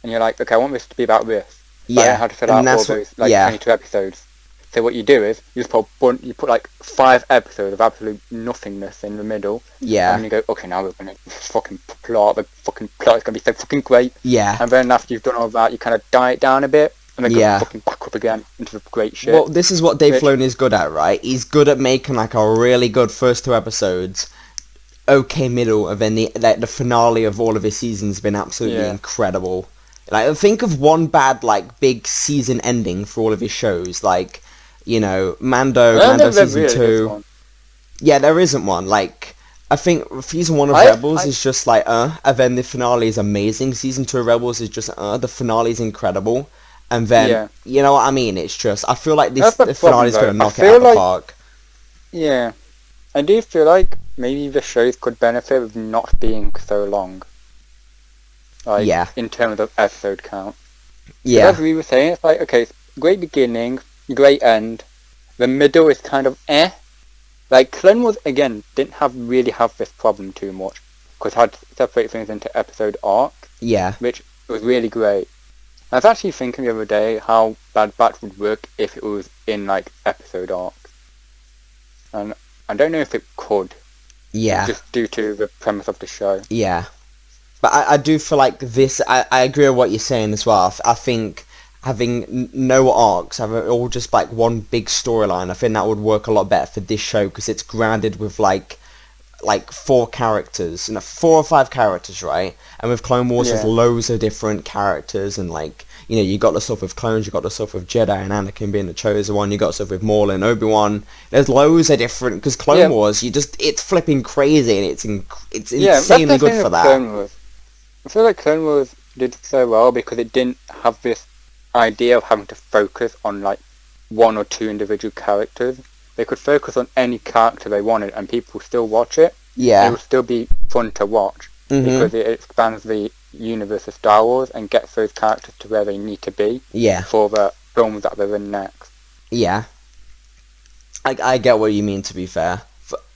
And you're like, okay, I want this to be about this. But I don't know how to fill out all those, like, 22 episodes. So what you do is, you just put like 5 episodes of absolute nothingness in the middle. Yeah. And you go, okay, now we're going to fucking plot. The fucking plot is going to be so fucking great. Yeah. And then after you've done all that, you kind of dial it down a bit. And then go fucking back up again into the great shit. Well, this is what Dave Filoni is good at, right? He's good at making like a really good first 2 episodes, okay middle, and then the finale of all of his seasons has been absolutely incredible. Like, think of one bad, like, big season ending for all of his shows, like... You know, Mando season 2. Yeah, there isn't one. Like, I think season 1 of Rebels is just like, and then the finale is amazing. Season 2 of Rebels is just, the finale is incredible. And then, you know what I mean? It's just, I feel like the finale is going to knock it out of the park. Yeah. I do feel like maybe the shows could benefit with not being so long. Like, in terms of episode count. Yeah. As we were saying, it's like, okay, great beginning, great end. The middle is kind of Like, Clone Wars, again, didn't really have this problem too much. Because it had to separate things into episode arc. Yeah. Which was really great. I was actually thinking the other day how Bad Batch would work if it was in, like, episode arc. And I don't know if it could. Yeah. Just due to the premise of the show. Yeah. But I do feel like this... I agree with what you're saying as well. I think... having no arcs, having all just like one big storyline, I think that would work a lot better for this show because it's grounded with like 4 characters, 4 or 5 characters, right? And with Clone Wars, there's loads of different characters, and like, you know, you got the stuff with clones, you got the stuff with Jedi and Anakin being the chosen one, you got stuff with Maul and Obi-Wan. There's loads of different, because Clone Wars, it's flipping crazy, and it's insanely good for that. I feel like Clone Wars did so well because it didn't have this idea of having to focus on like 1 or 2 individual characters. they could focus on any character they wanted and people still watch it. Yeah. It would still be fun to watch because it expands the universe of Star Wars and gets those characters to where they need to be for the films that they're in next. Yeah. I get what you mean, to be fair.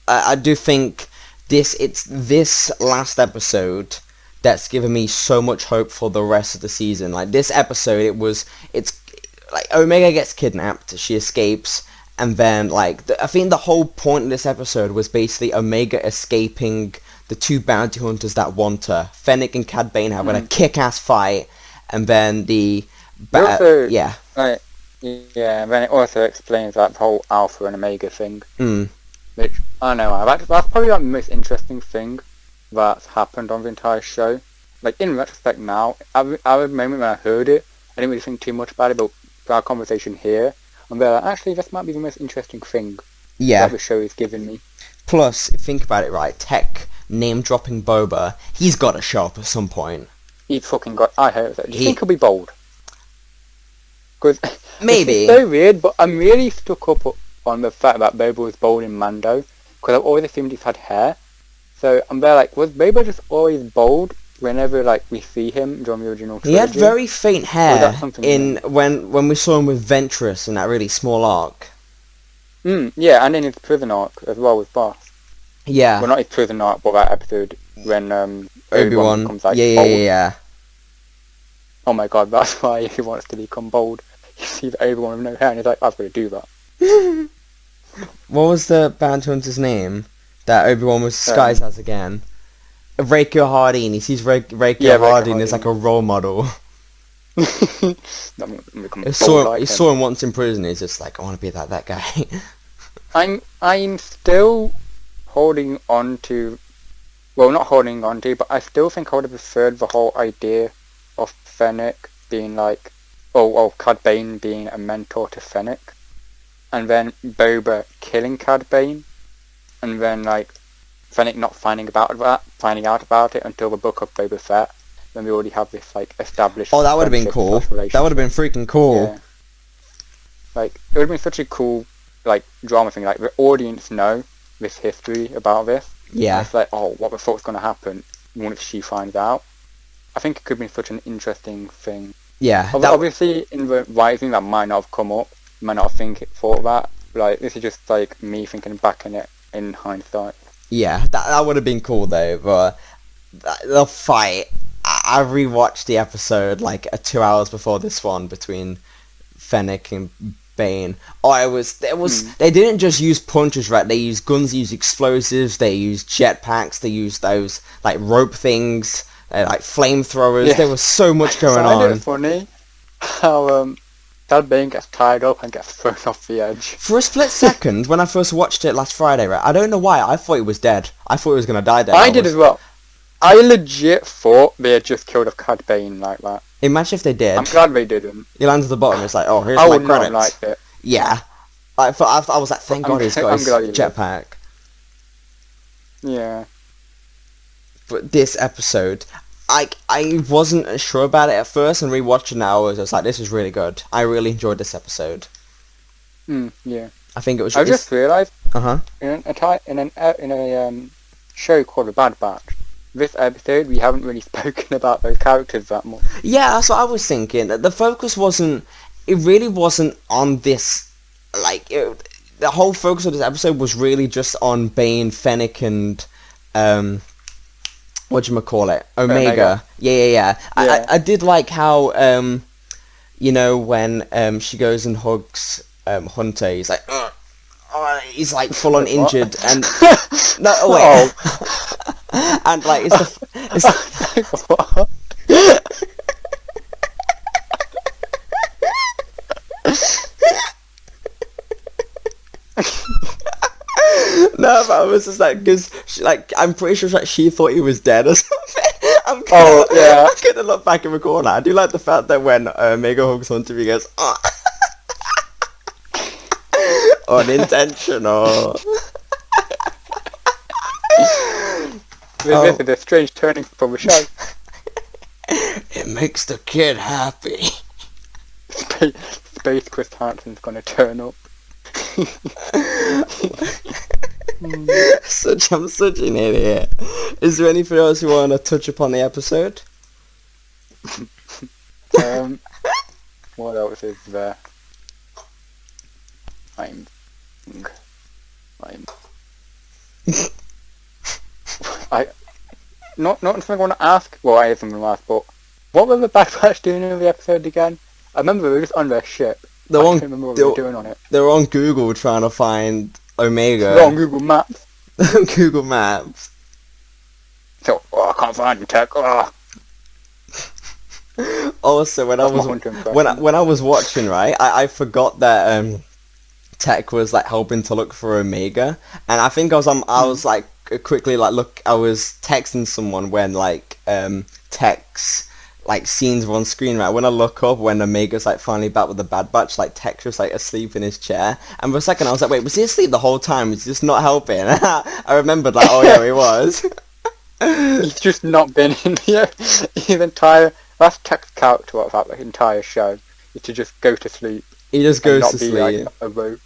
I do think it's this last episode that's given me so much hope for the rest of the season. Like, this episode, it's like, Omega gets kidnapped, she escapes, and then, like, I think the whole point of this episode was basically Omega escaping the two bounty hunters that want her. Fennec and Cad Bane having a kick-ass fight, and then and then it also explains that whole Alpha and Omega thing. Which, I don't know, that's probably like the most interesting thing that's happened on the entire show. Like, in retrospect now, at the moment when I heard it, I didn't really think too much about it, but for our conversation here, I'm like, actually, this might be the most interesting thing that the show is giving me. Plus, think about it, right? Tech name-dropping Boba, he's got to show up at some point. He's fucking got... I hope so. Do you think he'll be bold? Because maybe. It's so weird, but I'm really stuck up on the fact that Boba was bold in Mando, because I've always assumed he's had hair. So I'm there like, was Boba just always bold whenever like we see him during the original trilogy? He had very faint hair when we saw him with Ventress in that really small arc. Yeah, and in his prison arc as well with Boss. Yeah. Well, not his prison arc, but that episode when Obi-Wan becomes like bold. Yeah. Oh my god, that's why he wants to become bold. You see that Obi-Wan with no hair and he's like, I've got to do that. What was the bounty hunter's name that Obi-Wan was disguised as again? Raker Hardin. He sees Raker Hardin as like a role model. He saw him once in prison. He's just like, I want to be that guy. I'm still holding on to, well, not holding on to, but I still think I would have preferred the whole idea of Fennec being like, Cad Bane being a mentor to Fennec, and then Boba killing Cad Bane, and then like Fennec not finding out about it until the book of Boba Fett. Then we already have this like established. Oh, that would have been cool. That would have been freaking cool. Yeah. Like, it would have been such a cool like drama thing. Like, the audience know this history about this. Yeah. And it's like, oh, what the fuck's gonna happen once she finds out? I think it could be such an interesting thing. Yeah. Obviously, in the writing, that might not have come up. Might not have thought of that. Like, this is just like me thinking back in it in hindsight. Yeah, that would have been cool though. But the fight, I rewatched the episode like 2 hours before this one between Fennec and Bane. They didn't just use punches, right? They used guns, they used explosives, they used jetpacks, they used those like rope things, like flamethrowers. Yeah. There was so much going on. It's funny how Cad Bane gets tied up and gets thrown off the edge. For a split second, when I first watched it last Friday, right, I don't know why, I thought he was dead. I thought he was going to die there. I did as well. I legit thought they had just killed off Cad Bane like that. Imagine if they did. I'm glad they didn't. He lands at the bottom, it's like, oh, here's my credits. I would not like it. Yeah. I was like, thank God he's got his jetpack. Yeah. But this episode, I wasn't sure about it at first, and rewatching now, I was just like, this is really good. I really enjoyed this episode. Yeah. I think it was. I just realised. In a show called The Bad Batch, this episode we haven't really spoken about those characters that much. Yeah, that's what I was thinking. The focus wasn't. It really wasn't on this. Like, the whole focus of this episode was really just on Bane, Fennec, and whatchamacallit? Omega. Yeah. I did like how when she goes and hugs Hunter, he's like, he's like full on injured and and like it's what? No, but I was just like, because I'm pretty sure she thought he was dead or something. I'm gonna look back in the corner. I do like the fact that when Omega hugs Hunter, he goes, unintentional. This is a strange turning from the show. It makes the kid happy. Space Chris Hansen's gonna turn up. I'm such an idiot. Is there anything else you want to touch upon the episode? What else is there? Not something I want to ask. Well, I have something to ask, but what were the Bad Batch doing in the episode again? I remember they were just on their ship. I can't remember what they were doing on it. They were on Google trying to find Omega. They're on Google Maps. Google Maps. So, I can't find him, Tech. Also, when I was watching, right, I forgot that Tech was like helping to look for Omega, and I think I was like quickly like I was texting someone when like Tech's like scenes were on screen, right? When I look up when Omega's like finally back with the Bad Batch, like Tech's just like asleep in his chair, and for a second I was like, wait, was he asleep the whole time? Was he just not helping? I remembered like, oh yeah, he was. He's just not been in the entire. That's Tech's character about the entire show, is to just go to sleep. He just goes to sleep. Like a rope.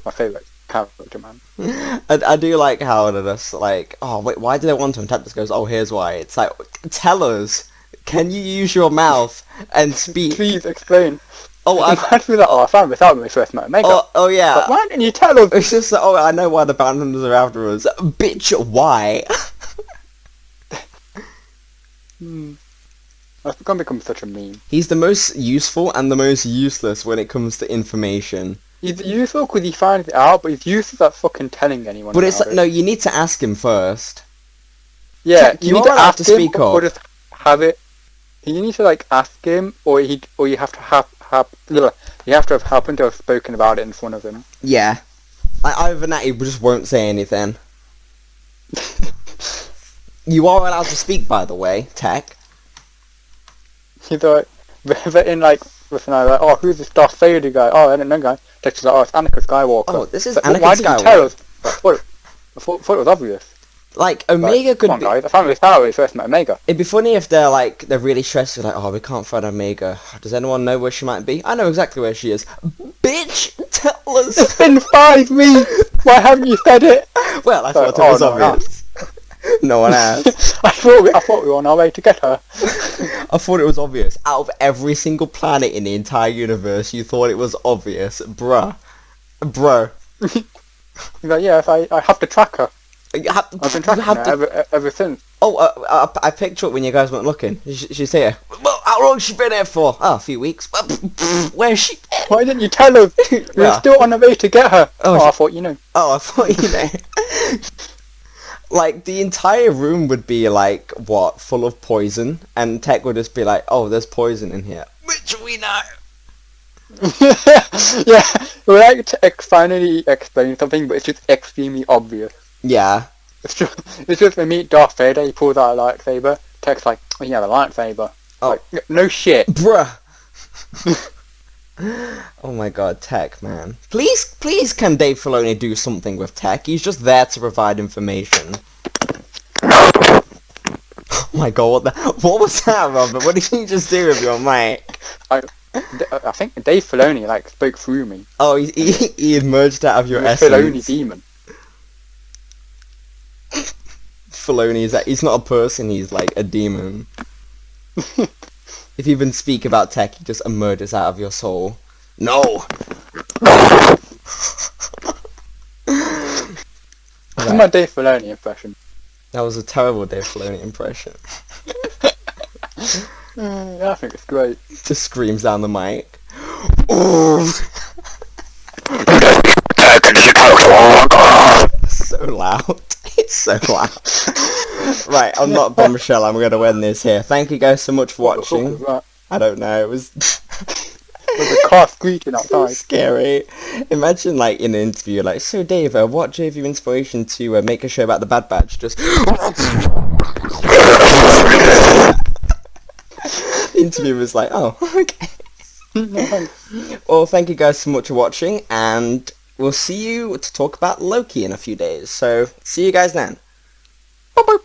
My favourite character, man. I do like how they're just like, oh wait, why do they want him? Tech just goes, oh, here's why. It's like, tell us. Can you use your mouth and speak? Please explain. Oh, I feel like, I found this out when we first met Omega. Oh yeah. But why didn't you tell us? It's just like, oh, I know why the bounty hunters are after us. Bitch, why? I've gonna become such a meme. He's the most useful and the most useless when it comes to information. He's useful because he finds it out, but he's useless at fucking telling anyone. But it's like, no, you need to ask him first. Yeah, you need to ask to speak up. Or just have it. You need to like ask him, or you have to have happened to have spoken about it in front of him. Yeah, either that he just won't say anything. You are allowed to speak, by the way, Tech. He's like, they're in like, listen, like, oh, who's this Darth Vader guy? Oh, I don't know, guy. Tech's like, oh, it's Anakin Skywalker. Oh, this is but Anakin why Skywalker. Did you tell us? I thought it was obvious. Like, Omega could come on, guys, I found this out when we first met Omega. It'd be funny if they're really stressed, like, oh, we can't find Omega. Does anyone know where she might be? I know exactly where she is. Bitch, tell us. It's been 5 weeks. Why haven't you said it? Well, I thought it was obvious. No one asked. I thought we were on our way to get her. I thought it was obvious. Out of every single planet in the entire universe, you thought it was obvious, bruh. He's like, yes, I have to track her. I've been tracking her ever since. Oh, I picked her up when you guys weren't looking. She's here. Well, how long has she been here for? Oh, a few weeks. Where's she been? Why didn't you tell us? We're still on the way to get her. Oh, I thought you knew. Oh, I thought you knew. Like, the entire room would be, like, what, full of poison, and Tech would just be like, oh, there's poison in here. Which we know. Yeah, we like to finally explain something, but it's just extremely obvious. Yeah. It's just we meet Darth Vader, he pulls out a lightsaber, Tech's like, oh, yeah, the lightsaber. Oh. Like, no shit. Bruh. Oh my god, Tech, man. Please can Dave Filoni do something with Tech? He's just there to provide information. Oh my god, what was that, Robert? What did you just do with your mic? I think Dave Filoni, like, spoke through me. Oh, he emerged out of your essence. Filoni demon. Filoni, he's not a person, he's like a demon. If you even speak about Tech, he just emerges out of your soul. No! That's my Dave Filoni impression. That was a terrible Dave Filoni impression. Yeah, I think it's great. Just screams down the mic. So loud. It's so loud. Right, I'm not Bombshell, I'm going to end this here. Thank you guys so much for watching. I don't know, it was... There's a car squeaking outside. So scary. Imagine, like, in an interview, like, so Dave, what gave you inspiration to make a show about the Bad Batch? Just... The interviewer's like, oh, okay. Well, thank you guys so much for watching, and we'll see you to talk about Loki in a few days. So, see you guys then. Bye-bye.